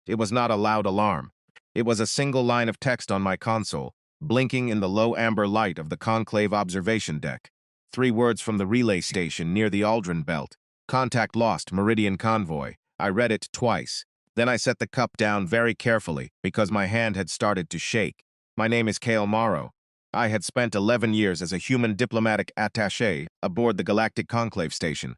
It was not a loud alarm. It was a single line of text on my console, blinking in the low amber light of the conclave observation deck. 3 words from the relay station near the Aldrin belt. Contact lost, Meridian Convoy. I read it twice. Then I set the cup down very carefully because my hand had started to shake. My name is Kale Morrow. I had spent 11 years as a human diplomatic attaché aboard the Galactic Conclave Station,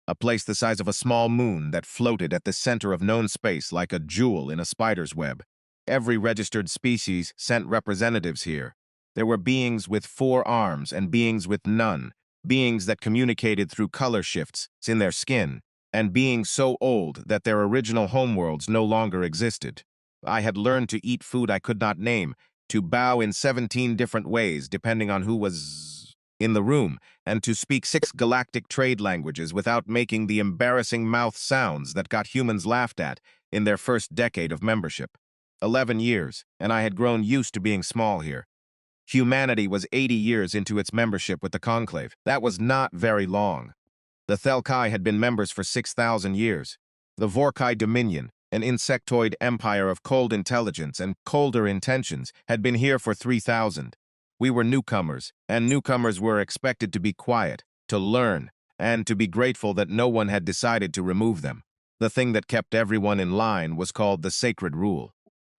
a place the size of a small moon that floated at the center of known space like a jewel in a spider's web. Every registered species sent representatives here. There were beings with 4 arms and beings with none, beings that communicated through color shifts in their skin, and beings so old that their original homeworlds no longer existed. I had learned to eat food I could not name, to bow in 17 different ways depending on who was in the room, and to speak 6 galactic trade languages without making the embarrassing mouth sounds that got humans laughed at in their first decade of membership. 11 years, and I had grown used to being small here. Humanity was 80 years into its membership with the Conclave. That was not very long. The Thelkai had been members for 6,000 years. The Vorkai Dominion, an insectoid empire of cold intelligence and colder intentions, had been here for 3,000. We were newcomers, and newcomers were expected to be quiet, to learn, and to be grateful that no one had decided to remove them. The thing that kept everyone in line was called the Sacred Rule.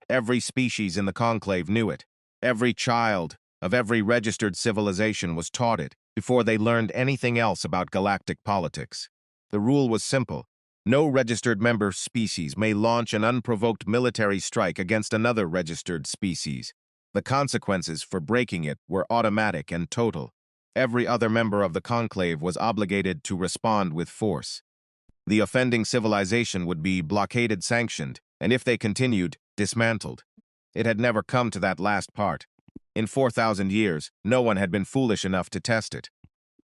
Every species in the Conclave knew it. Every child of every registered civilization was taught it before they learned anything else about galactic politics. The rule was simple. No registered member species may launch an unprovoked military strike against another registered species. The consequences for breaking it were automatic and total. Every other member of the Conclave was obligated to respond with force. The offending civilization would be blockaded, sanctioned, and if they continued, dismantled. It had never come to that last part. In 4,000 years, no one had been foolish enough to test it.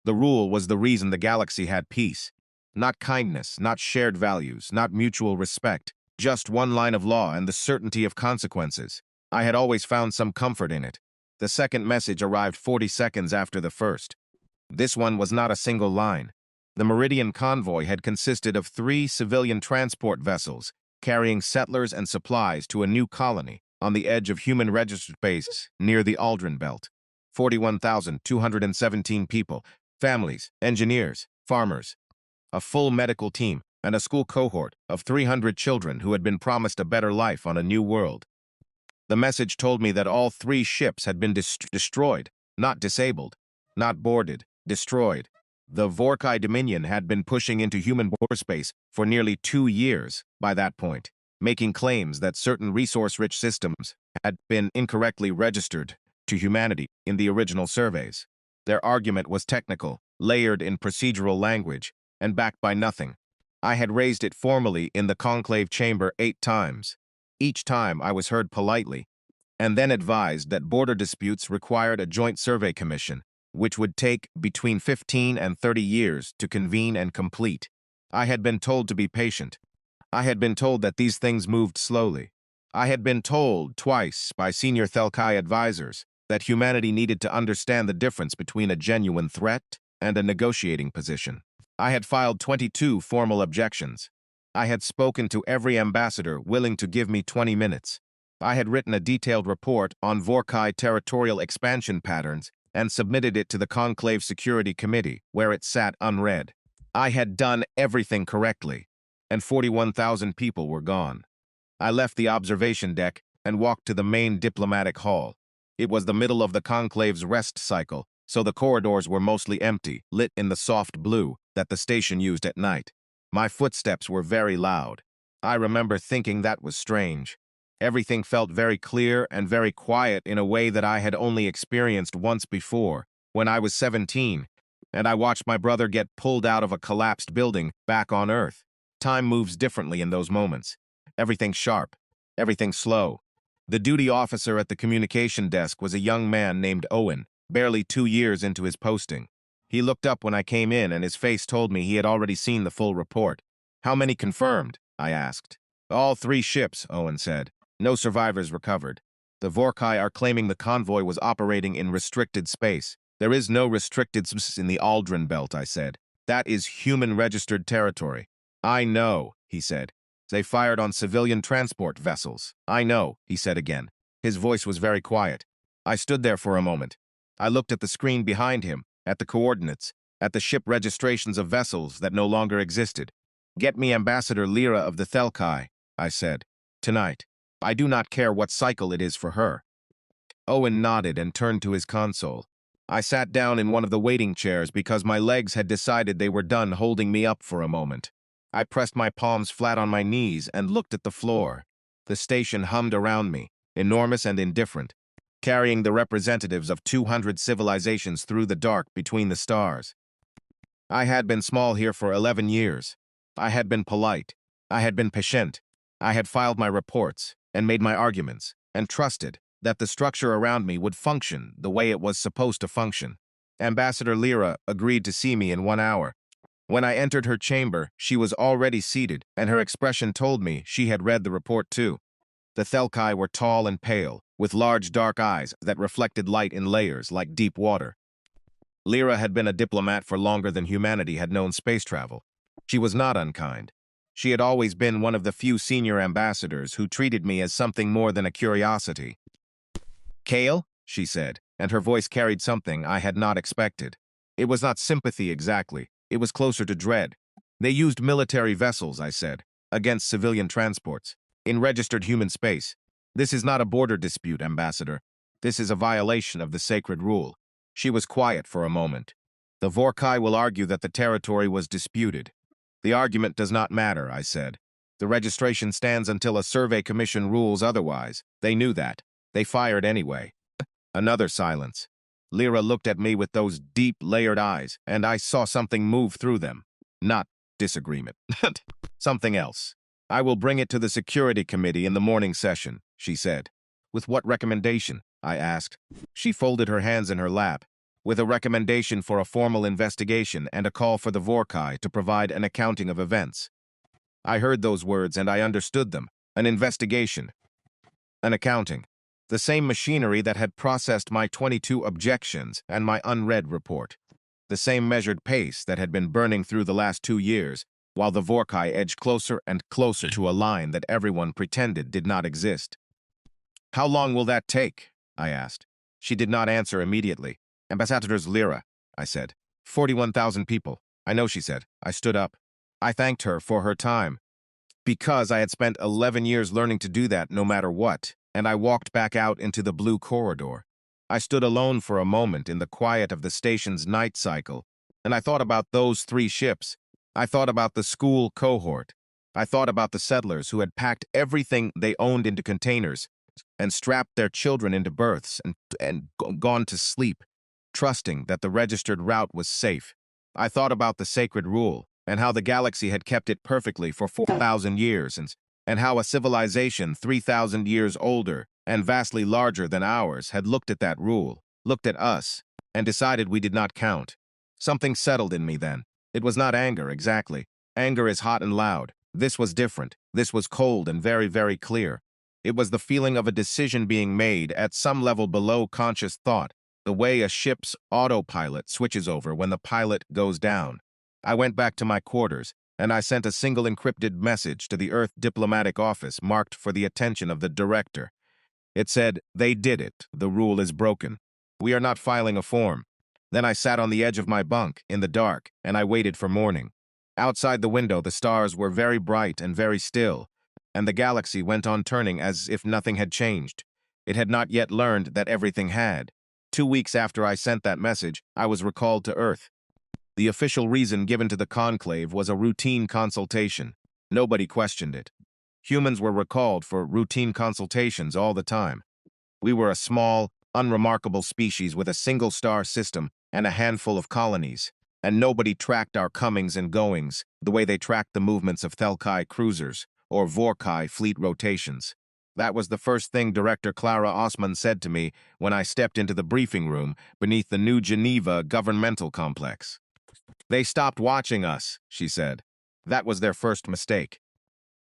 The rule was the reason the galaxy had peace. Not kindness, not shared values, not mutual respect, just one line of law and the certainty of consequences. I had always found some comfort in it. The second message arrived 40 seconds after the first. This one was not a single line. The Meridian Convoy had consisted of 3 civilian transport vessels, carrying settlers and supplies to a new colony on the edge of human registered space near the Aldrin belt. 41,217 people, families, engineers, farmers, a full medical team, and a school cohort of 300 children who had been promised a better life on a new world. The message told me that all 3 ships had been destroyed, not disabled, not boarded, destroyed. The Vorkai Dominion had been pushing into human space for nearly 2 years by that point, making claims that certain resource-rich systems had been incorrectly registered to humanity in the original surveys. Their argument was technical, layered in procedural language, and backed by nothing. I had raised it formally in the conclave chamber 8 times. Each time I was heard politely, and then advised that border disputes required a joint survey commission, which would take between 15 and 30 years to convene and complete. I had been told to be patient. I had been told that these things moved slowly. I had been told twice by senior Thelkai advisors that humanity needed to understand the difference between a genuine threat and a negotiating position. I had filed 22 formal objections. I had spoken to every ambassador willing to give me 20 minutes. I had written a detailed report on Vorkai territorial expansion patterns and submitted it to the Conclave Security Committee, where it sat unread. I had done everything correctly, and 41,000 people were gone. I left the observation deck and walked to the main diplomatic hall. It was the middle of the Conclave's rest cycle, so the corridors were mostly empty, lit in the soft blue that the station used at night. My footsteps were very loud. I remember thinking that was strange. Everything felt very clear and very quiet in a way that I had only experienced once before, when I was 17, and I watched my brother get pulled out of a collapsed building back on Earth. Time moves differently in those moments. Everything sharp, everything slow. The duty officer at the communication desk was a young man named Owen, barely 2 years into his posting. He looked up when I came in, and his face told me he had already seen the full report. "How many confirmed?" I asked. "All 3 ships," Owen said. "No survivors recovered. The Vorkai are claiming the convoy was operating in restricted space." "There is no restricted space in the Aldrin belt," I said. "That is human-registered territory." "I know," he said. They fired on civilian transport vessels. I know, he said again. His voice was very quiet. I stood there for a moment. I looked at the screen behind him, at the coordinates, at the ship registrations of vessels that no longer existed. Get me Ambassador Lyra of the Thelkai, I said. Tonight. I do not care what cycle it is for her. Owen nodded and turned to his console. I sat down in one of the waiting chairs because my legs had decided they were done holding me up for a moment. I pressed my palms flat on my knees and looked at the floor. The station hummed around me, enormous and indifferent, carrying the representatives of 200 civilizations through the dark between the stars. I had been small here for 11 years. I had been polite. I had been patient. I had filed my reports and made my arguments and trusted that the structure around me would function the way it was supposed to function. Ambassador Lyra agreed to see me in 1 hour. When I entered her chamber, she was already seated, and her expression told me she had read the report too. The Thelkai were tall and pale, with large dark eyes that reflected light in layers like deep water. Lyra had been a diplomat for longer than humanity had known space travel. She was not unkind. She had always been one of the few senior ambassadors who treated me as something more than a curiosity. Kale, she said, and her voice carried something I had not expected. It was not sympathy exactly. It was closer to dread. They used military vessels, I said, against civilian transports, in registered human space. This is not a border dispute, Ambassador. This is a violation of the sacred rule. She was quiet for a moment. The Vorkai will argue that the territory was disputed. The argument does not matter, I said. The registration stands until a survey commission rules otherwise. They knew that. They fired anyway. Another silence. Lyra looked at me with those deep, layered eyes, and I saw something move through them. Not disagreement. Something else. I will bring it to the Security Committee in the morning session, she said. With what recommendation? I asked. She folded her hands in her lap. With a recommendation for a formal investigation and a call for the Vorkai to provide an accounting of events. I heard those words and I understood them. An investigation. An accounting. The same machinery that had processed my 22 objections and my unread report. The same measured pace that had been burning through the last 2 years, while the Vorkai edged closer and closer to a line that everyone pretended did not exist. How long will that take? I asked. She did not answer immediately. Ambassadors Lyra, I said. 41,000 people. I know, she said. I stood up. I thanked her for her time, because I had spent 11 years learning to do that no matter what, and I walked back out into the blue corridor. I stood alone for a moment in the quiet of the station's night cycle, and I thought about those 3 ships. I thought about the school cohort. I thought about the settlers who had packed everything they owned into containers and strapped their children into berths and gone to sleep, trusting that the registered route was safe. I thought about the sacred rule and how the galaxy had kept it perfectly for 4,000 years, and how a civilization 3,000 years older and vastly larger than ours had looked at that rule, looked at us, and decided we did not count. Something settled in me then. It was not anger, exactly. Anger is hot and loud. This was different. This was cold and very, very clear. It was the feeling of a decision being made at some level below conscious thought, the way a ship's autopilot switches over when the pilot goes down. I went back to my quarters, and I sent a single encrypted message to the Earth diplomatic office marked for the attention of the director. It said, "They did it. The rule is broken. We are not filing a form." Then I sat on the edge of my bunk, in the dark, and I waited for morning. Outside the window, the stars were very bright and very still, and the galaxy went on turning as if nothing had changed. It had not yet learned that everything had. 2 weeks after I sent that message, I was recalled to Earth. The official reason given to the conclave was a routine consultation. Nobody questioned it. Humans were recalled for routine consultations all the time. We were a small, unremarkable species with a single star system and a handful of colonies, and nobody tracked our comings and goings the way they tracked the movements of Thelkai cruisers or Vorkai fleet rotations. That was the first thing Director Clara Osman said to me when I stepped into the briefing room beneath the New Geneva governmental complex. "They stopped watching us," she said. That was their first mistake.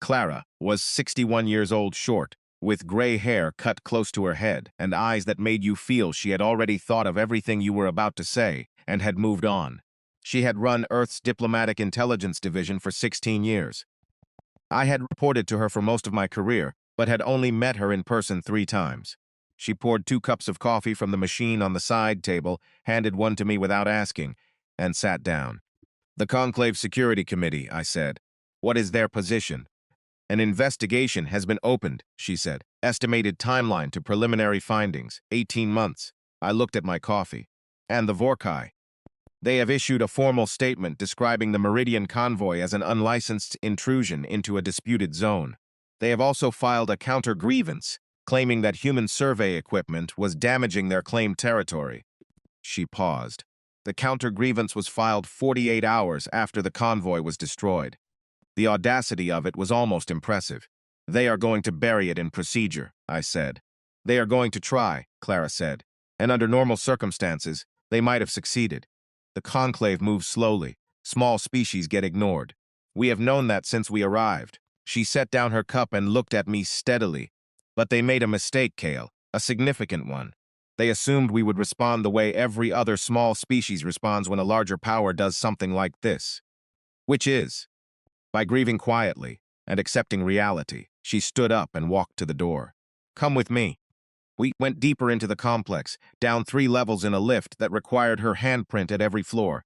Clara was 61 years old, short, with gray hair cut close to her head and eyes that made you feel she had already thought of everything you were about to say and had moved on. She had run Earth's Diplomatic Intelligence Division for 16 years. I had reported to her for most of my career, but had only met her in person 3 times. She poured 2 cups of coffee from the machine on the side table, handed one to me without asking, and sat down. "The Conclave Security Committee," I said. "What is their position?" "An investigation has been opened," she said. "Estimated timeline to preliminary findings, 18 months. I looked at my coffee. "And the Vorkai. They have issued a formal statement describing the Meridian convoy as an unlicensed intrusion into a disputed zone. They have also filed a counter-grievance, claiming that human survey equipment was damaging their claimed territory." She paused. "The counter-grievance was filed 48 hours after the convoy was destroyed. The audacity of it was almost impressive. They are going to bury it in procedure," I said. "They are going to try," Clara said. "And under normal circumstances, they might have succeeded. The conclave moves slowly. Small species get ignored. We have known that since we arrived." She set down her cup and looked at me steadily. "But they made a mistake, Kale, a significant one. They assumed we would respond the way every other small species responds when a larger power does something like this." "Which is?" "By grieving quietly and accepting reality." She stood up and walked to the door. "Come with me." We went deeper into the complex, down 3 levels in a lift that required her handprint at every floor.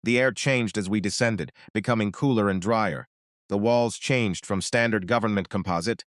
The air changed as we descended, becoming cooler and drier. The walls changed from standard government composite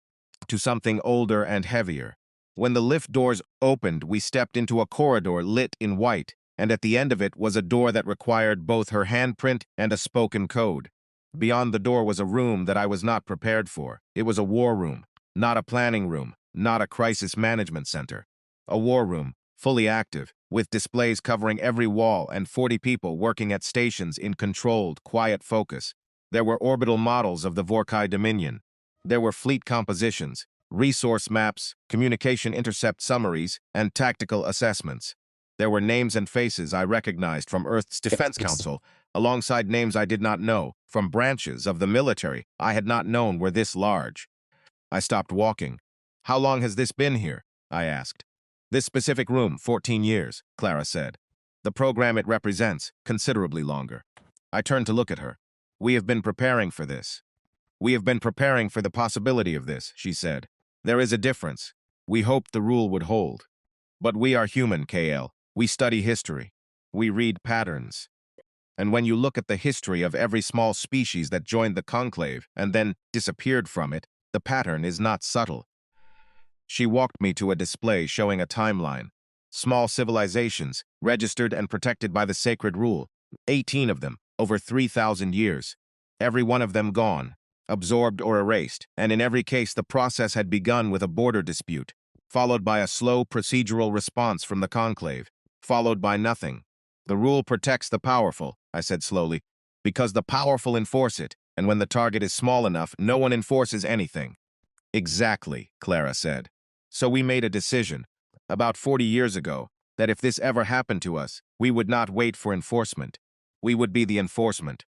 to something older and heavier. When the lift doors opened, we stepped into a corridor lit in white, and at the end of it was a door that required both her handprint and a spoken code. Beyond the door was a room that I was not prepared for. It was a war room, not a planning room, not a crisis management center. A war room, fully active, with displays covering every wall and 40 people working at stations in controlled, quiet focus. There were orbital models of the Vorkai Dominion. There were fleet compositions, resource maps, communication intercept summaries, and tactical assessments. There were names and faces I recognized from Earth's Defense Council, alongside names I did not know, from branches of the military I had not known were this large. I stopped walking. "How long has this been here?" I asked. "This specific room, 14 years, Clara said. "The program it represents, considerably longer." I turned to look at her. "We have been preparing for this." "We have been preparing for the possibility of this," she said. "There is a difference. We hoped the rule would hold. But we are human, KL. We study history. We read patterns. And when you look at the history of every small species that joined the conclave and then disappeared from it, the pattern is not subtle." She walked me to a display showing a timeline. Small civilizations, registered and protected by the sacred rule. 18 of them, over 3,000 years. Every one of them gone, absorbed or erased, and in every case the process had begun with a border dispute, followed by a slow procedural response from the conclave, followed by nothing. "The rule protects the powerful," I said slowly, "because the powerful enforce it, and when the target is small enough, no one enforces anything." "Exactly," Clara said. "So we made a decision, about 40 years ago, that if this ever happened to us, we would not wait for enforcement. We would be the enforcement."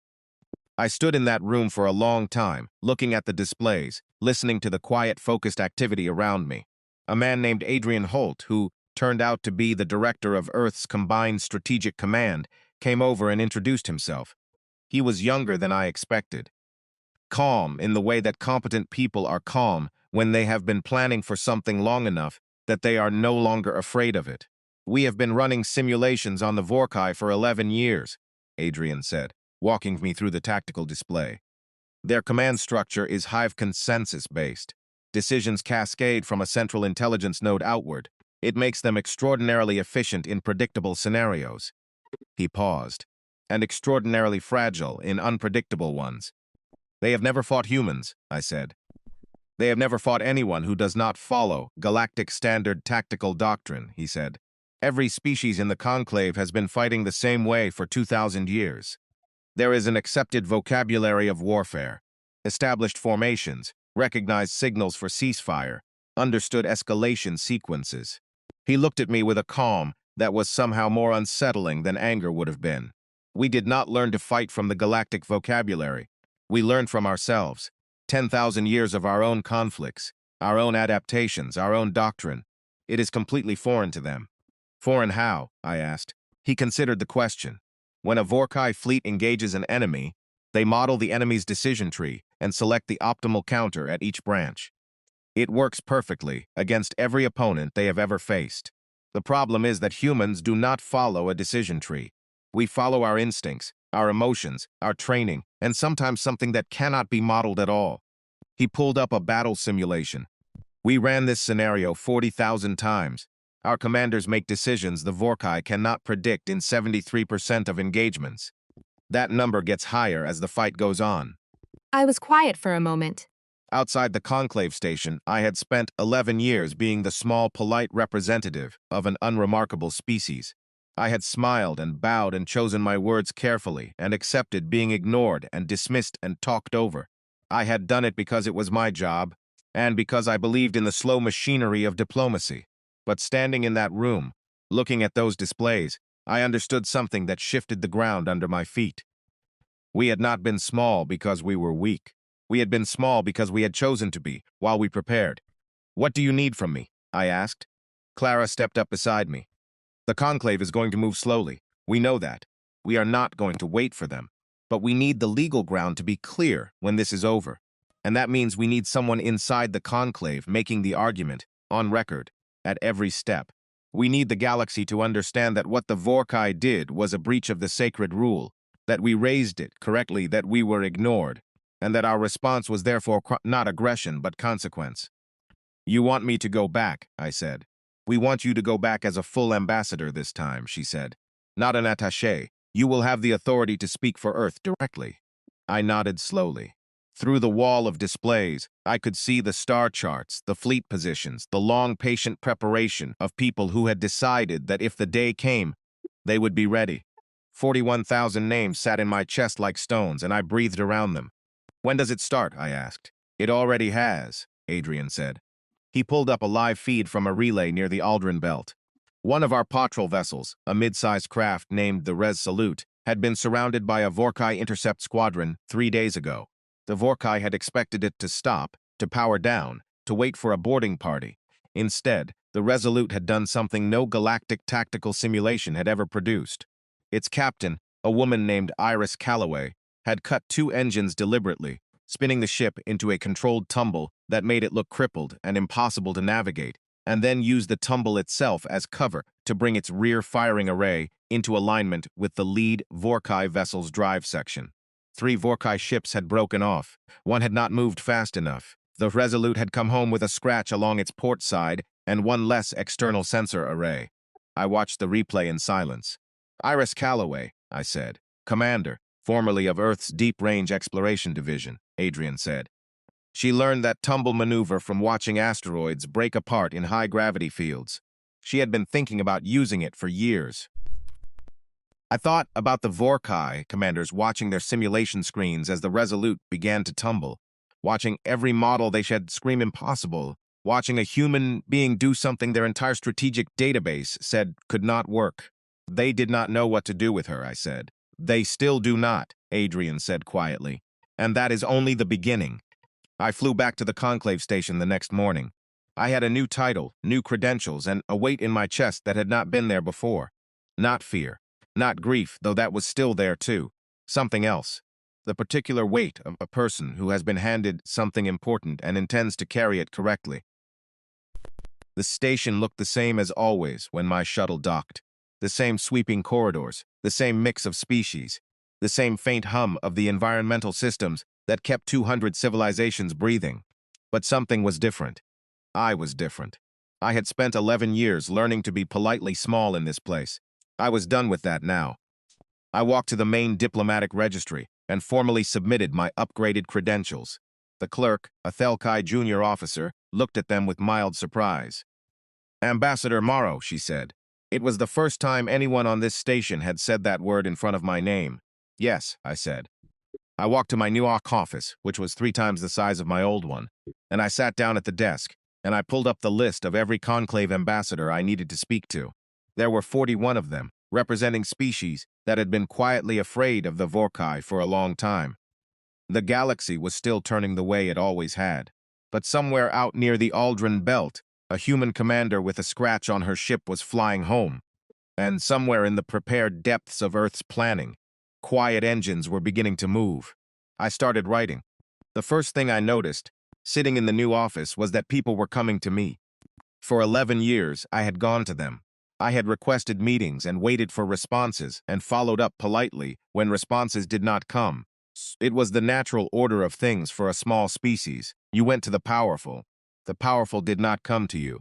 I stood in that room for a long time, looking at the displays, listening to the quiet, focused activity around me. A man named Adrian Holt, who turned out to be the director of Earth's Combined Strategic Command, came over and introduced himself. He was younger than I expected. Calm in the way that competent people are calm when they have been planning for something long enough that they are no longer afraid of it. "We have been running simulations on the Vorkai for 11 years, Adrian said, walking me through the tactical display. "Their command structure is hive consensus-based. Decisions cascade from a central intelligence node outward. It makes them extraordinarily efficient in predictable scenarios." He paused. "And extraordinarily fragile in unpredictable ones." "They have never fought humans," I said. "They have never fought anyone who does not follow galactic standard tactical doctrine," he said. "Every species in the conclave has been fighting the same way for 2,000 years. There is an accepted vocabulary of warfare, established formations, recognized signals for ceasefire, understood escalation sequences." He looked at me with a calm that was somehow more unsettling than anger would have been. "We did not learn to fight from the galactic vocabulary. We learned from ourselves. 10,000 years of our own conflicts, our own adaptations, our own doctrine. It is completely foreign to them." "Foreign how?" I asked. He considered the question. "When a Vorkai fleet engages an enemy, they model the enemy's decision tree, and select the optimal counter at each branch. It works perfectly against every opponent they have ever faced. The problem is that humans do not follow a decision tree. We follow our instincts, our emotions, our training, and sometimes something that cannot be modeled at all. He pulled up a battle simulation. We ran this scenario 40,000 times. Our commanders make decisions the Vorkai cannot predict in 73% of engagements. That number gets higher as the fight goes on. I was quiet for a moment. Outside the conclave station, I had spent 11 years being the small, polite representative of an unremarkable species. I had smiled and bowed and chosen my words carefully and accepted being ignored and dismissed and talked over. I had done it because it was my job and because I believed in the slow machinery of diplomacy. But standing in that room, looking at those displays, I understood something that shifted the ground under my feet. We had not been small because we were weak. We had been small because we had chosen to be, while we prepared. "What do you need from me?" I asked. Clara stepped up beside me. "The conclave is going to move slowly. We know that. We are not going to wait for them. But we need the legal ground to be clear when this is over. And that means we need someone inside the conclave making the argument, on record, at every step. We need the galaxy to understand that what the Vorkai did was a breach of the sacred rule, that we raised it correctly, that we were ignored, and that our response was therefore not aggression but consequence." "You want me to go back," I said. "We want you to go back as a full ambassador this time," she said. "Not an attaché. You will have the authority to speak for Earth directly." I nodded slowly. Through the wall of displays, I could see the star charts, the fleet positions, the long, patient preparation of people who had decided that if the day came, they would be ready. 41,000 names sat in my chest like stones, and I breathed around them. "When does it start?" I asked. "It already has," Adrian said. He pulled up a live feed from a relay near the Aldrin Belt. One of our patrol vessels, a mid-sized craft named the Resolute, had been surrounded by a Vorkai intercept squadron 3 days ago. The Vorkai had expected it to stop, to power down, to wait for a boarding party. Instead, the Resolute had done something no galactic tactical simulation had ever produced. Its captain, a woman named Iris Calloway, had cut 2 engines deliberately, spinning the ship into a controlled tumble that made it look crippled and impossible to navigate, and then used the tumble itself as cover to bring its rear firing array into alignment with the lead Vorkai vessel's drive section. 3 Vorkai ships had broken off. One had not moved fast enough. The Resolute had come home with a scratch along its port side and 1 less external sensor array. I watched the replay in silence. "Iris Calloway," I said. "Commander, formerly of Earth's Deep Range Exploration Division," Adrian said. "She learned that tumble maneuver from watching asteroids break apart in high-gravity fields. She had been thinking about using it for years." I thought about the Vorkai commanders watching their simulation screens as the Resolute began to tumble, watching every model they said scream impossible, watching a human being do something their entire strategic database said could not work. "They did not know what to do with her," I said. "They still do not," Adrian said quietly. "And that is only the beginning." I flew back to the conclave station the next morning. I had a new title, new credentials, and a weight in my chest that had not been there before. Not fear. Not grief, though that was still there too. Something else. The particular weight of a person who has been handed something important and intends to carry it correctly. The station looked the same as always when my shuttle docked. The same sweeping corridors, the same mix of species, the same faint hum of the environmental systems that kept 200 civilizations breathing. But something was different. I was different. I had spent 11 years learning to be politely small in this place. I was done with that now. I walked to the main diplomatic registry and formally submitted my upgraded credentials. The clerk, a Thelkai junior officer, looked at them with mild surprise. "Ambassador Morrow," she said. It was the first time anyone on this station had said that word in front of my name. "Yes," I said. I walked to my new office, which was 3 times the size of my old one, and I sat down at the desk, and I pulled up the list of every conclave ambassador I needed to speak to. There were 41 of them, representing species that had been quietly afraid of the Vorkai for a long time. The galaxy was still turning the way it always had. But somewhere out near the Aldrin Belt, a human commander with a scratch on her ship was flying home. And somewhere in the prepared depths of Earth's planning, quiet engines were beginning to move. I started writing. The first thing I noticed, sitting in the new office, was that people were coming to me. For 11 years, I had gone to them. I had requested meetings and waited for responses and followed up politely when responses did not come. It was the natural order of things for a small species. You went to the powerful. The powerful did not come to you.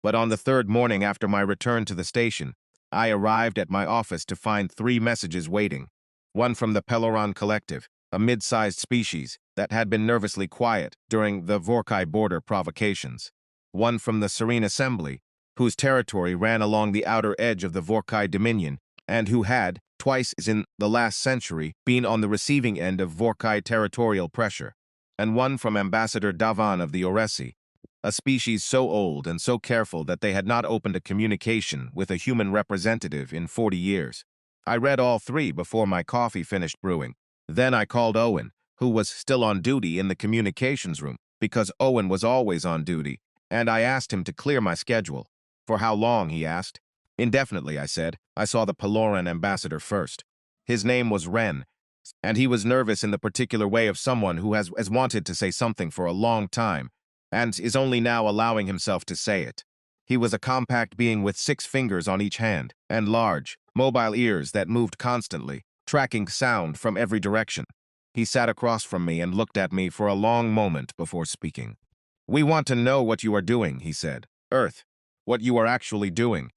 But on the third morning after my return to the station, I arrived at my office to find 3 messages waiting. One from the Peloron Collective, a mid-sized species that had been nervously quiet during the Vorkai border provocations. One from the Serene Assembly, whose territory ran along the outer edge of the Vorkai Dominion, and who had, twice in the last century, been on the receiving end of Vorkai territorial pressure. And one from Ambassador Davan of the Oresi, a species so old and so careful that they had not opened a communication with a human representative in 40 years. I read all 3 before my coffee finished brewing. Then I called Owen, who was still on duty in the communications room, because Owen was always on duty, and I asked him to clear my schedule. For how long, he asked. Indefinitely, I said. I saw the Peloran ambassador first. His name was Ren, and he was nervous in the particular way of someone who has wanted to say something for a long time, and is only now allowing himself to say it. He was a compact being with 6 fingers on each hand, and large, mobile ears that moved constantly, tracking sound from every direction. He sat across from me and looked at me for a long moment before speaking. "We want to know what you are doing," he said. "Earth, what you are actually doing."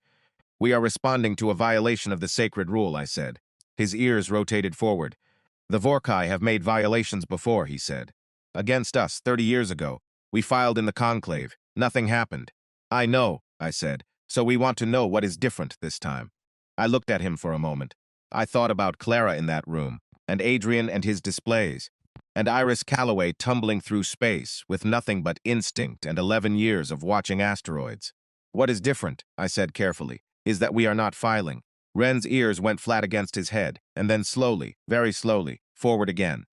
"We are responding to a violation of the sacred rule," I said. His ears rotated forward. "The Vorkai have made violations before," he said. "Against us, 30 years ago. We filed in the conclave. Nothing happened." "I know," I said. "So we want to know what is different this time." I looked at him for a moment. I thought about Clara in that room, and Adrian and his displays, and Iris Calloway tumbling through space with nothing but instinct and 11 years of watching asteroids. "What is different," I said carefully, "is that we are not filing." Ren's ears went flat against his head, and then slowly, very slowly, forward again.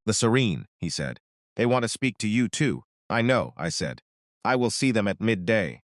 "The Serene," he said. "They want to speak to you too." "I know," I said. "I will see them at midday."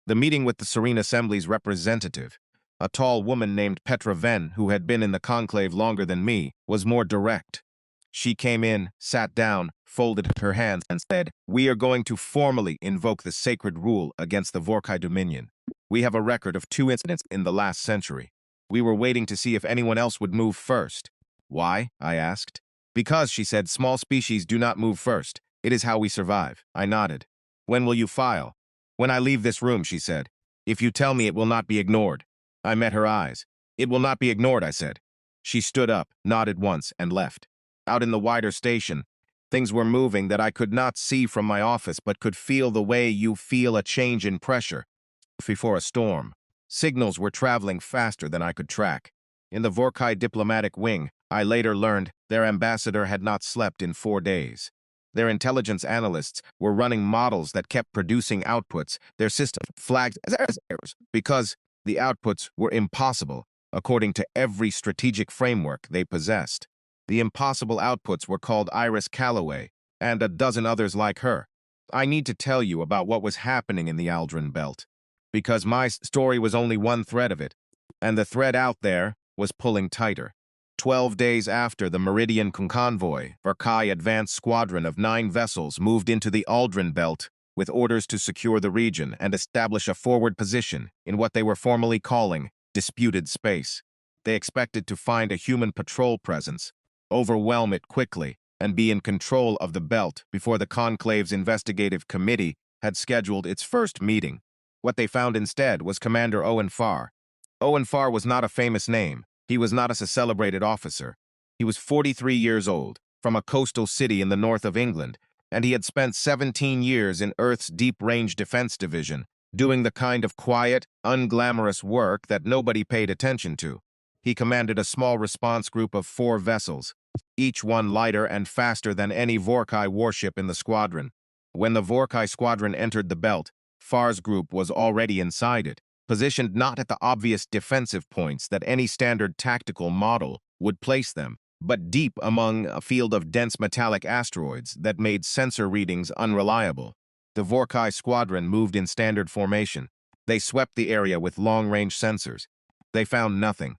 The meeting with the Serene Assembly's representative, a tall woman named Petra Venn, who had been in the conclave longer than me, was more direct. She came in, sat down, folded her hands, and said, "We are going to formally invoke the sacred rule against the Vorkai Dominion. We have a record of 2 incidents in the last century. We were waiting to see if anyone else would move first." "Why?" I asked. "Because," she said, "small species do not move first. It is how we survive." I nodded. "When will you file?" "When I leave this room," she said. "If you tell me, it will not be ignored." I met her eyes. "It will not be ignored," I said. She stood up, nodded once, and left. Out in the wider station, things were moving that I could not see from my office but could feel the way you feel a change in pressure before a storm. Signals were traveling faster than I could track. In the Vorkai diplomatic wing, I later learned their ambassador had not slept in 4 days. Their intelligence analysts were running models that kept producing outputs their system flagged as errors because the outputs were impossible according to every strategic framework they possessed. The impossible outputs were called Iris Calloway and a dozen others like her. I need to tell you about what was happening in the Aldrin Belt, because my story was only one thread of it, and the thread out there was pulling tighter. 12 days after the Meridian convoy, Vorkai advanced squadron of 9 vessels moved into the Aldrin Belt with orders to secure the region and establish a forward position in what they were formally calling disputed space. They expected to find a human patrol presence, overwhelm it quickly, and be in control of the belt before the conclave's investigative committee had scheduled its first meeting. What they found instead was Commander Owen Farr. Owen Farr was not a famous name. He was not a celebrated officer. He was 43 years old, from a coastal city in the north of England, and he had spent 17 years in Earth's Deep-Range Defense Division, doing the kind of quiet, unglamorous work that nobody paid attention to. He commanded a small response group of 4 vessels, each one lighter and faster than any Vorkai warship in the squadron. When the Vorkai squadron entered the belt, Farr's group was already inside it, positioned not at the obvious defensive points that any standard tactical model would place them, but deep among a field of dense metallic asteroids that made sensor readings unreliable. The Vorkai squadron moved in standard formation. They swept the area with long-range sensors. They found nothing.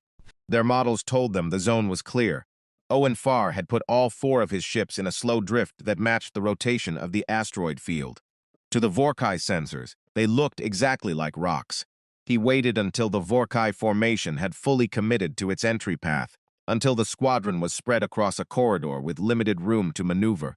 Their models told them the zone was clear. Owen Farr had put all 4 of his ships in a slow drift that matched the rotation of the asteroid field. To the Vorkai sensors, they looked exactly like rocks. He waited until the Vorkai formation had fully committed to its entry path, until the squadron was spread across a corridor with limited room to maneuver,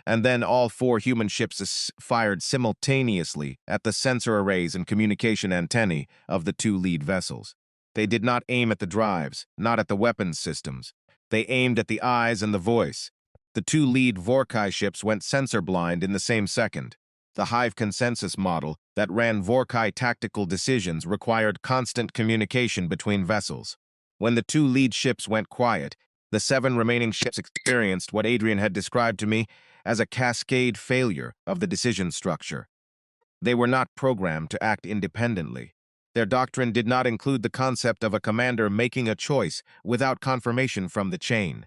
and then all 4 human ships fired simultaneously at the sensor arrays and communication antennae of the 2 lead vessels. They did not aim at the drives, not at the weapons systems. They aimed at the eyes and the voice. The 2 lead Vorkai ships went sensor blind in the same second. The Hive consensus model that ran Vorkai tactical decisions required constant communication between vessels. When the 2 lead ships went quiet, the 7 remaining ships experienced what Adrian had described to me as a cascade failure of the decision structure. They were not programmed to act independently. Their doctrine did not include the concept of a commander making a choice without confirmation from the chain.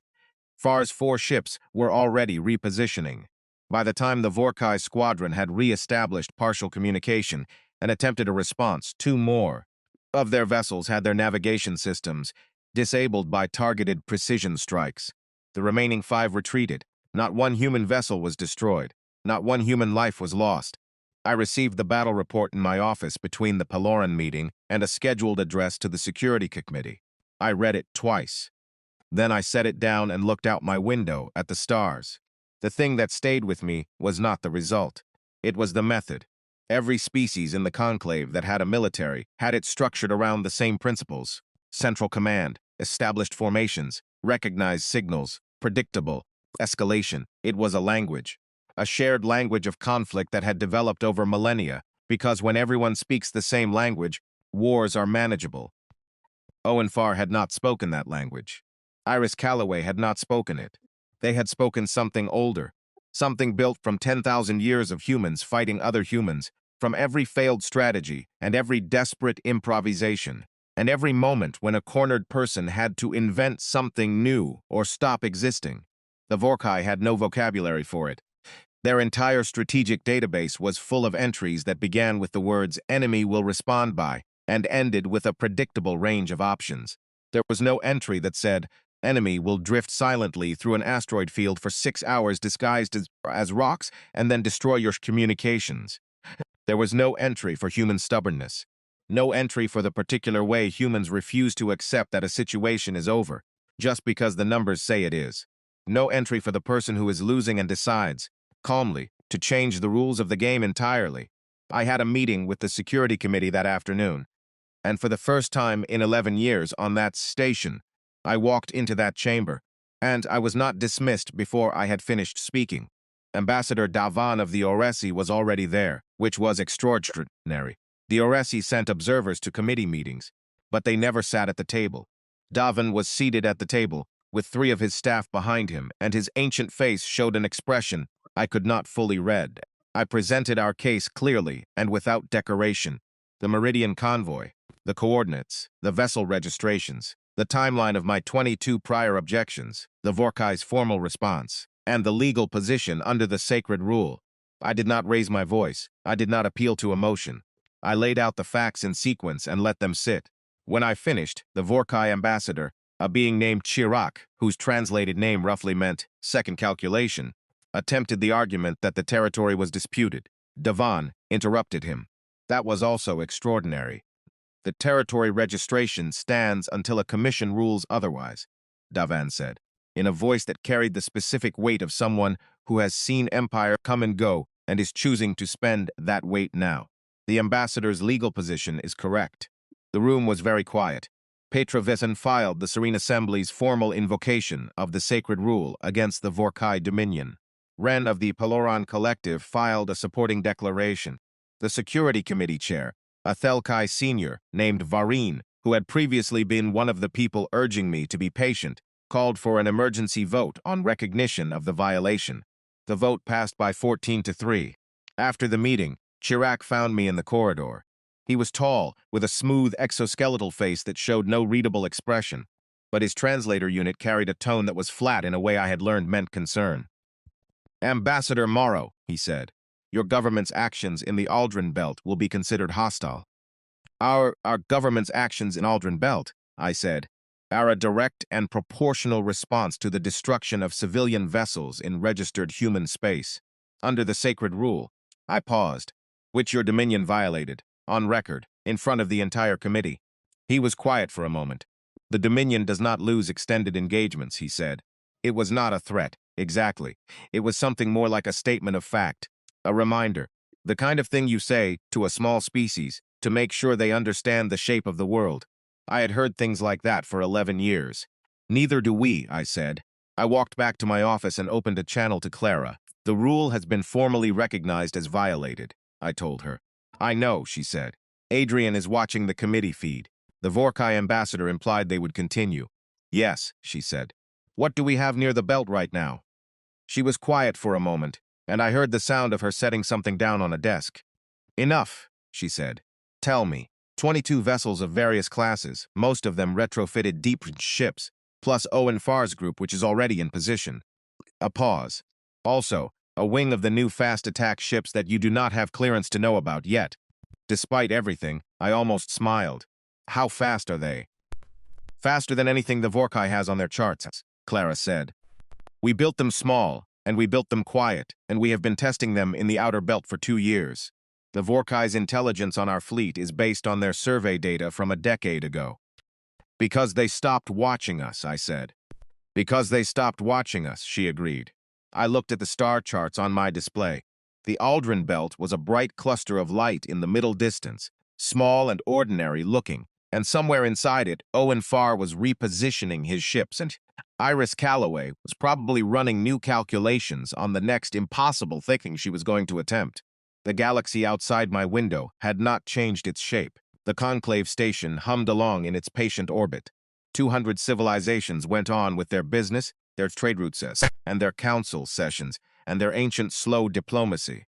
Farr's 4 ships were already repositioning. By the time the Vorkai squadron had re-established partial communication and attempted a response, 2 more of their vessels had their navigation systems disabled by targeted precision strikes. The remaining 5 retreated. Not one human vessel was destroyed. Not one human life was lost. I received the battle report in my office between the Peloran meeting and a scheduled address to the Security Committee. I read it twice. Then I set it down and looked out my window at the stars. The thing that stayed with me was not the result. It was the method. Every species in the conclave that had a military had it structured around the same principles: central command, established formations, recognized signals, predictable escalation. It was a language. A shared language of conflict that had developed over millennia, because when everyone speaks the same language, wars are manageable. Owen Farr had not spoken that language. Iris Calloway had not spoken it. They had spoken something older, something built from 10,000 years of humans fighting other humans, from every failed strategy and every desperate improvisation, and every moment when a cornered person had to invent something new or stop existing. The Vorkai had no vocabulary for it. Their entire strategic database was full of entries that began with the words "enemy will respond by" and ended with a predictable range of options. There was no entry that said, "enemy will drift silently through an asteroid field for 6 hours disguised as rocks and then destroy your communications." There was no entry for human stubbornness. No entry for the particular way humans refuse to accept that a situation is over, just because the numbers say it is. No entry for the person who is losing and decides, calmly, to change the rules of the game entirely. I had a meeting with the Security Committee that afternoon, and for the first time in 11 years on that station, I walked into that chamber, and I was not dismissed before I had finished speaking. Ambassador Davan of the Oresi was already there, which was extraordinary. The Oresi sent observers to committee meetings, but they never sat at the table. Davan was seated at the table, with 3 of his staff behind him, and his ancient face showed an expression I could not fully read. I presented our case clearly and without decoration: the Meridian convoy, the coordinates, the vessel registrations, the timeline of my 22 prior objections, the Vorkai's formal response, and the legal position under the sacred rule. I did not raise my voice. I did not appeal to emotion. I laid out the facts in sequence and let them sit. When I finished, the Vorkai ambassador, a being named Chirac, whose translated name roughly meant second calculation, attempted the argument that the territory was disputed. Davan interrupted him. That was also extraordinary. The territory registration stands until a commission rules otherwise, Davan said, in a voice that carried the specific weight of someone who has seen empire come and go and is choosing to spend that weight now. The ambassador's legal position is correct. The room was very quiet. Petra Vissen filed the Serene Assembly's formal invocation of the sacred rule against the Vorkai Dominion. Ren of the Peloran Collective filed a supporting declaration. The Security Committee chair, a Thelkai senior named Vareen, who had previously been one of the people urging me to be patient, called for an emergency vote on recognition of the violation. The vote passed by 14-3. After the meeting, Chirac found me in the corridor. He was tall, with a smooth exoskeletal face that showed no readable expression, but his translator unit carried a tone that was flat in a way I had learned meant concern. "Ambassador Morrow," he said, "your government's actions in the Aldrin Belt will be considered hostile." Our government's actions in Aldrin Belt," I said. are a direct and proportional response to the destruction of civilian vessels in registered human space. Under the sacred rule, I paused, which your dominion violated, on record, in front of the entire committee. He was quiet for a moment. The dominion does not lose extended engagements, he said. It was not a threat, exactly. It was something more like a statement of fact, a reminder, the kind of thing you say to a small species to make sure they understand the shape of the world. I had heard things like that for 11 years. Neither do we, I said. I walked back to my office and opened a channel to Clara. The rule has been formally recognized as violated, I told her. I know, she said. Adrian is watching the committee feed. The Vorkai ambassador implied they would continue. Yes, she said. What do we have near the belt right now? She was quiet for a moment, and I heard the sound of her setting something down on a desk. Enough, she said. Tell me. 22 vessels of various classes, most of them retrofitted deep ships, plus Owen Farr's group, which is already in position. A pause. Also, a wing of the new fast attack ships that you do not have clearance to know about yet. Despite everything, I almost smiled. How fast are they? Faster than anything the Vorkai has on their charts, Clara said. We built them small, and we built them quiet, and we have been testing them in the outer belt for 2 years. The Vorkai's intelligence on our fleet is based on their survey data from a decade ago. Because they stopped watching us, I said. Because they stopped watching us, she agreed. I looked at the star charts on my display. The Aldrin belt was a bright cluster of light in the middle distance, small and ordinary looking, and somewhere inside it, Owen Farr was repositioning his ships, and Iris Calloway was probably running new calculations on the next impossible thing she was going to attempt. The galaxy outside my window had not changed its shape. The conclave station hummed along in its patient orbit. 200 civilizations went on with their business, their trade routes, and their council sessions, and their ancient slow diplomacy.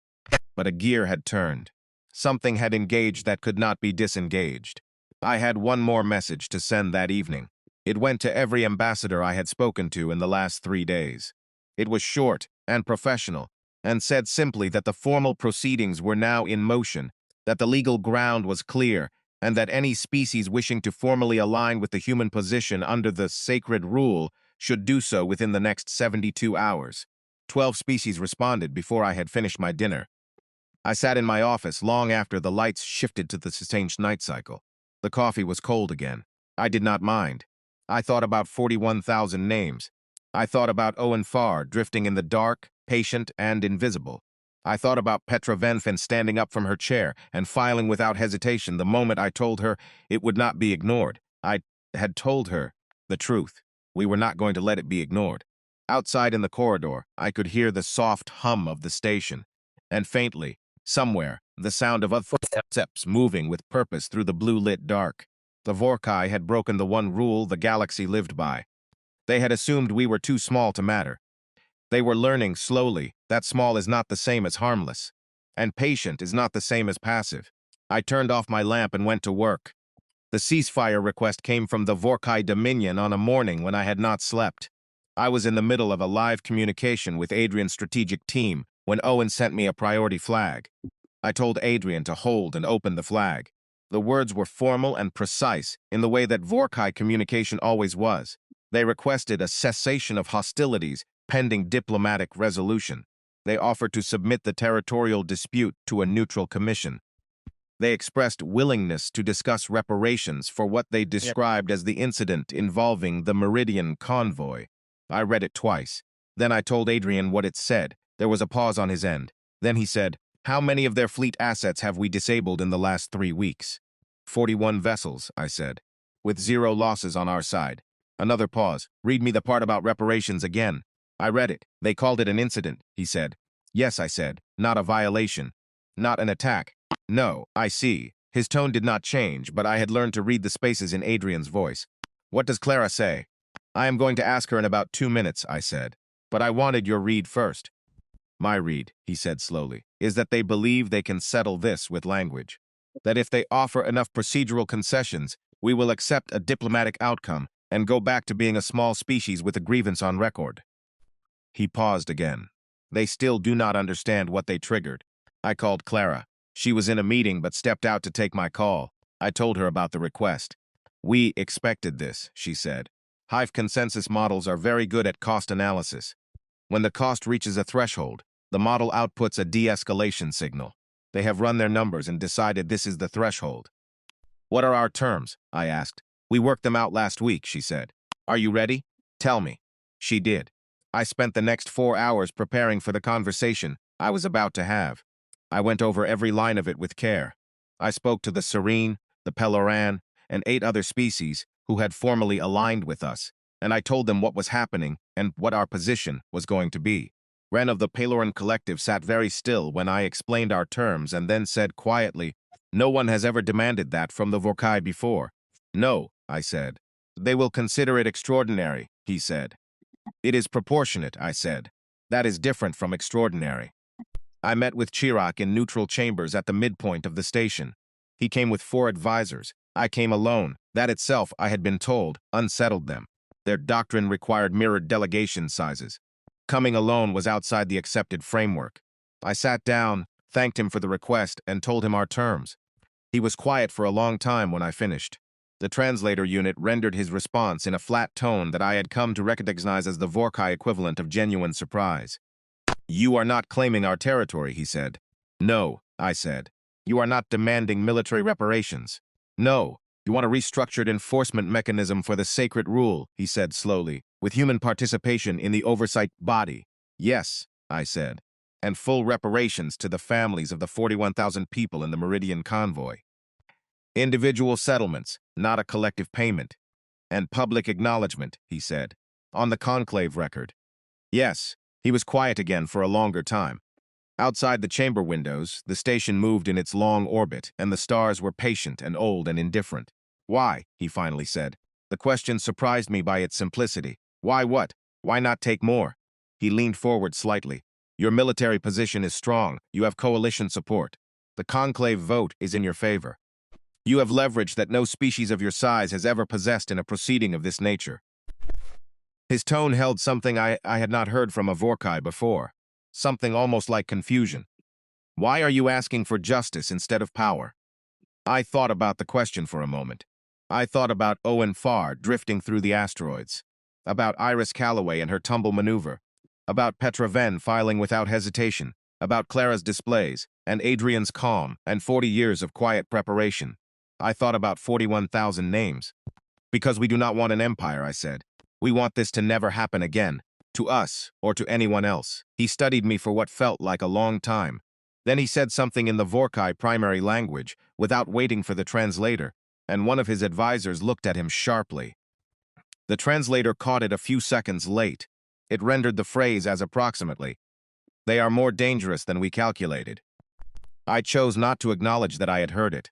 But a gear had turned. Something had engaged that could not be disengaged. I had one more message to send that evening. It went to every ambassador I had spoken to in the last 3 days. It was short and professional, and said simply that the formal proceedings were now in motion, that the legal ground was clear, and that any species wishing to formally align with the human position under the sacred rule should do so within the next 72 hours. 12 species responded before I had finished my dinner. I sat in my office long after the lights shifted to the sustained night cycle. The coffee was cold again. I did not mind. I thought about 41,000 names. I thought about Owen Farr drifting in the dark, patient, and invisible. I thought about Petra Venfen standing up from her chair and filing without hesitation the moment I told her it would not be ignored. I had told her the truth. We were not going to let it be ignored. Outside in the corridor, I could hear the soft hum of the station, and faintly, somewhere, the sound of footsteps moving with purpose through the blue-lit dark. The Vorkai had broken the one rule the galaxy lived by. They had assumed we were too small to matter. They were learning slowly that small is not the same as harmless, and patient is not the same as passive. I turned off my lamp and went to work. The ceasefire request came from the Vorkai Dominion on a morning when I had not slept. I was in the middle of a live communication with Adrian's strategic team when Owen sent me a priority flag. I told Adrian to hold and open the flag. The words were formal and precise in the way that Vorkai communication always was. They requested a cessation of hostilities pending diplomatic resolution. They offered to submit the territorial dispute to a neutral commission. They expressed willingness to discuss reparations for what they described as the incident involving the Meridian convoy. I read it twice. Then I told Adrian what it said. There was a pause on his end. Then he said, "How many of their fleet assets have we disabled in the last 3 weeks?" 41 vessels, I said, with 0 losses on our side. Another pause. Read me the part about reparations again. I read it. They called it an incident, he said. Yes, I said, not a violation. Not an attack. No, I see. His tone did not change, but I had learned to read the spaces in Adrian's voice. What does Clara say? I am going to ask her in about 2 minutes, I said. But I wanted your read first. My read, he said slowly, is that they believe they can settle this with language. That if they offer enough procedural concessions, we will accept a diplomatic outcome and go back to being a small species with a grievance on record. He paused again. They still do not understand what they triggered. I called Clara. She was in a meeting but stepped out to take my call. I told her about the request. We expected this, she said. Hive consensus models are very good at cost analysis. When the cost reaches a threshold, the model outputs a de-escalation signal. They have run their numbers and decided this is the threshold. What are our terms? I asked. We worked them out last week, she said. Are you ready? Tell me. She did. I spent the next 4 hours preparing for the conversation I was about to have. I went over every line of it with care. I spoke to the Serene, the Peloran, and 8 other species who had formally aligned with us, and I told them what was happening and what our position was going to be. Ren of the Peloran Collective sat very still when I explained our terms and then said quietly, "No one has ever demanded that from the Vorkai before." "No," I said. "They will consider it extraordinary," he said. "It is proportionate," I said. "That is different from extraordinary." I met with Chirac in neutral chambers at the midpoint of the station. He came with 4 advisors. I came alone. That itself, I had been told, unsettled them. Their doctrine required mirrored delegation sizes. Coming alone was outside the accepted framework. I sat down, thanked him for the request, and told him our terms. He was quiet for a long time when I finished. The translator unit rendered his response in a flat tone that I had come to recognize as the Vorkai equivalent of genuine surprise. "You are not claiming our territory," he said. "No," I said. "You are not demanding military reparations." "No. You want a restructured enforcement mechanism for the sacred rule," he said slowly, "with human participation in the oversight body." "Yes," I said, "and full reparations to the families of the 41,000 people in the Meridian convoy. Individual settlements, not a collective payment. And public acknowledgement," he said, "on the conclave record." Yes, he was quiet again for a longer time. Outside the chamber windows, the station moved in its long orbit, and the stars were patient and old and indifferent. "Why?" he finally said. The question surprised me by its simplicity. "Why what? Why not take more?" He leaned forward slightly. "Your military position is strong. You have coalition support. The conclave vote is in your favor. You have leverage that no species of your size has ever possessed in a proceeding of this nature." His tone held something I had not heard from a Vorkai before, something almost like confusion. "Why are you asking for justice instead of power?" I thought about the question for a moment. I thought about Owen Farr drifting through the asteroids, about Iris Calloway and her tumble maneuver, about Petra Venn filing without hesitation, about Clara's displays, and Adrian's calm, and 40 years of quiet preparation. I thought about 41,000 names. "Because we do not want an empire," I said. "We want this to never happen again, to us or to anyone else." He studied me for what felt like a long time. Then he said something in the Vorkai primary language, without waiting for the translator, and one of his advisors looked at him sharply. The translator caught it a few seconds late. It rendered the phrase as approximately, "They are more dangerous than we calculated." I chose not to acknowledge that I had heard it.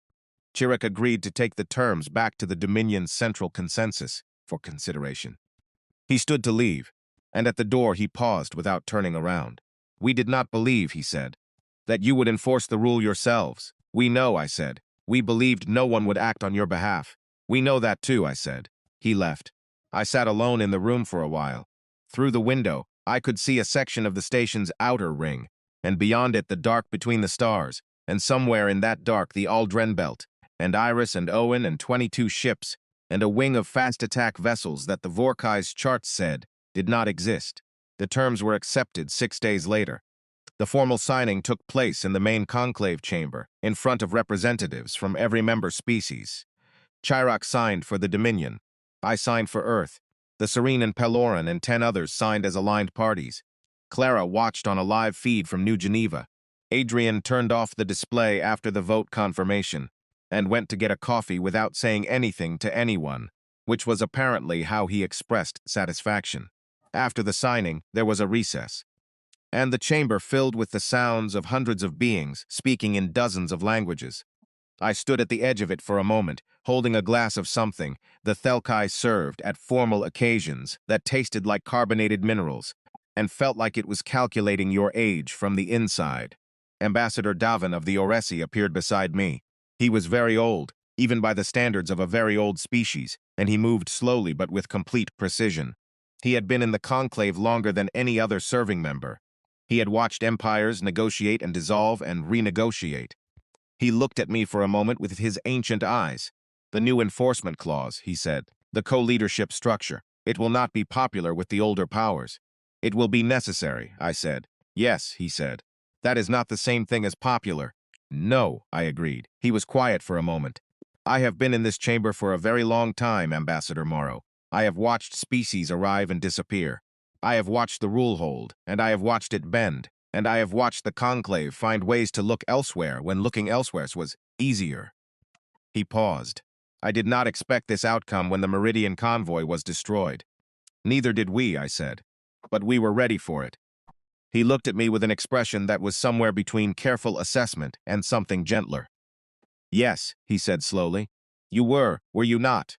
Chirac agreed to take the terms back to the Dominion's central consensus for consideration. He stood to leave, and at the door he paused without turning around. "We did not believe," he said, "that you would enforce the rule yourselves." "We know," I said. "We believed no one would act on your behalf." "We know that too," I said. He left. I sat alone in the room for a while. Through the window, I could see a section of the station's outer ring, and beyond it the dark between the stars, and somewhere in that dark the Aldren Belt, and Iris and Owen and 22 ships, and a wing of fast attack vessels that the Vorkai's charts said did not exist. The terms were accepted 6 days later. The formal signing took place in the main conclave chamber, in front of representatives from every member species. Chirac signed for the Dominion. I signed for Earth. The Serene and Peloran and 10 others signed as aligned parties. Clara watched on a live feed from New Geneva. Adrian turned off the display after the vote confirmation and went to get a coffee without saying anything to anyone, which was apparently how he expressed satisfaction. After the signing, there was a recess, and the chamber filled with the sounds of hundreds of beings speaking in dozens of languages. I stood at the edge of it for a moment, holding a glass of something the Thelkai served at formal occasions that tasted like carbonated minerals and felt like it was calculating your age from the inside. Ambassador Davin of the Oresi appeared beside me. He was very old, even by the standards of a very old species, and he moved slowly but with complete precision. He had been in the conclave longer than any other serving member. He had watched empires negotiate and dissolve and renegotiate. He looked at me for a moment with his ancient eyes. The new enforcement clause, he said. The co-leadership structure. It will not be popular with the older powers. It will be necessary, I said. Yes, he said. That is not the same thing as popular. No, I agreed. He was quiet for a moment. I have been in this chamber for a very long time, Ambassador Morrow. I have watched species arrive and disappear. I have watched the rule hold, and I have watched it bend, and I have watched the conclave find ways to look elsewhere when looking elsewhere was easier. He paused. I did not expect this outcome when the Meridian convoy was destroyed. Neither did we, I said. But we were ready for it. He looked at me with an expression that was somewhere between careful assessment and something gentler. Yes, he said slowly. You were you not?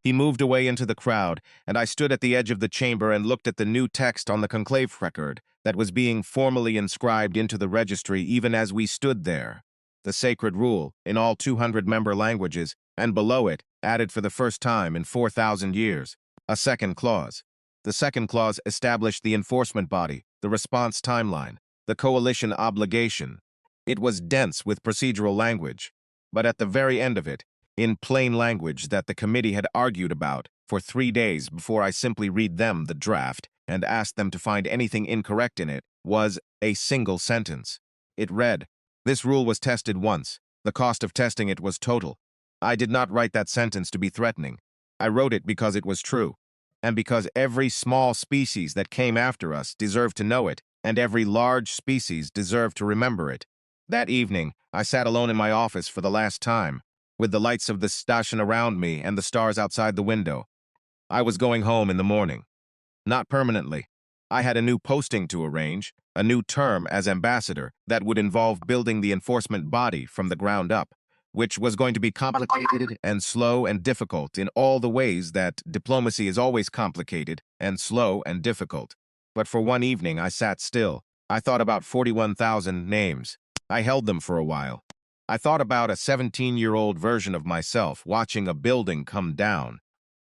He moved away into the crowd, and I stood at the edge of the chamber and looked at the new text on the conclave record that was being formally inscribed into the registry even as we stood there. The sacred rule, in all 200-member languages, and below it, added for the first time in 4,000 years, a second clause. The second clause established the enforcement body, the response timeline, the coalition obligation. It was dense with procedural language, but at the very end of it, in plain language that the committee had argued about for 3 days before I simply read them the draft and asked them to find anything incorrect in it, was a single sentence. It read, "This rule was tested once. The cost of testing it was total." I did not write that sentence to be threatening. I wrote it because it was true, and because every small species that came after us deserved to know it, and every large species deserved to remember it. That evening, I sat alone in my office for the last time, with the lights of the station around me and the stars outside the window. I was going home in the morning. Not permanently. I had a new posting to arrange, a new term as ambassador that would involve building the enforcement body from the ground up, which was going to be complicated and slow and difficult in all the ways that diplomacy is always complicated and slow and difficult. But for one evening, I sat still. I thought about 41,000 names. I held them for a while. I thought about a 17-year-old version of myself watching a building come down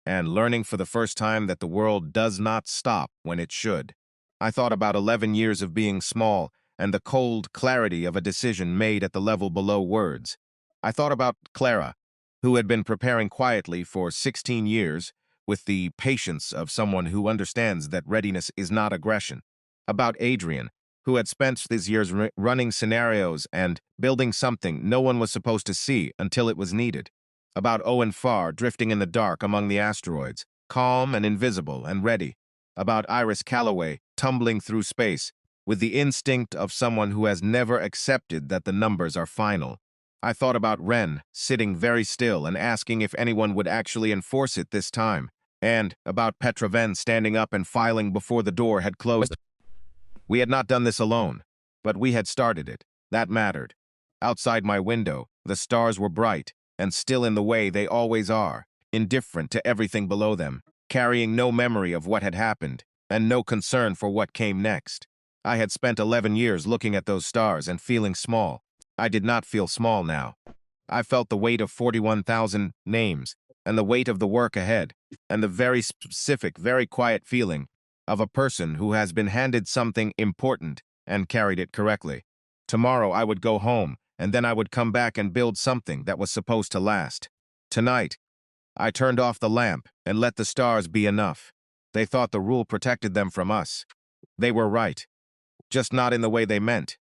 and learning for the first time that the world does not stop when it should. I thought about 11 years of being small and the cold clarity of a decision made at the level below words. I thought about Clara, who had been preparing quietly for 16 years with the patience of someone who understands that readiness is not aggression. About Adrian, who had spent these years running scenarios and building something no one was supposed to see until it was needed. About Owen Farr drifting in the dark among the asteroids, calm and invisible and ready. About Iris Calloway tumbling through space with the instinct of someone who has never accepted that the numbers are final. I thought about Wren sitting very still and asking if anyone would actually enforce it this time, and about Petra Venn standing up and filing before the door had closed. We had not done this alone, but we had started it. That mattered. Outside my window, the stars were bright and still in the way they always are, indifferent to everything below them, carrying no memory of what had happened and no concern for what came next. I had spent 11 years looking at those stars and feeling small. I did not feel small now. I felt the weight of 41,000 names and the weight of the work ahead and the very specific, very quiet feeling of a person who has been handed something important and carried it correctly. Tomorrow I would go home, and then I would come back and build something that was supposed to last. Tonight, I turned off the lamp and let the stars be enough. They thought the rule protected them from us. They were right, just not in the way they meant.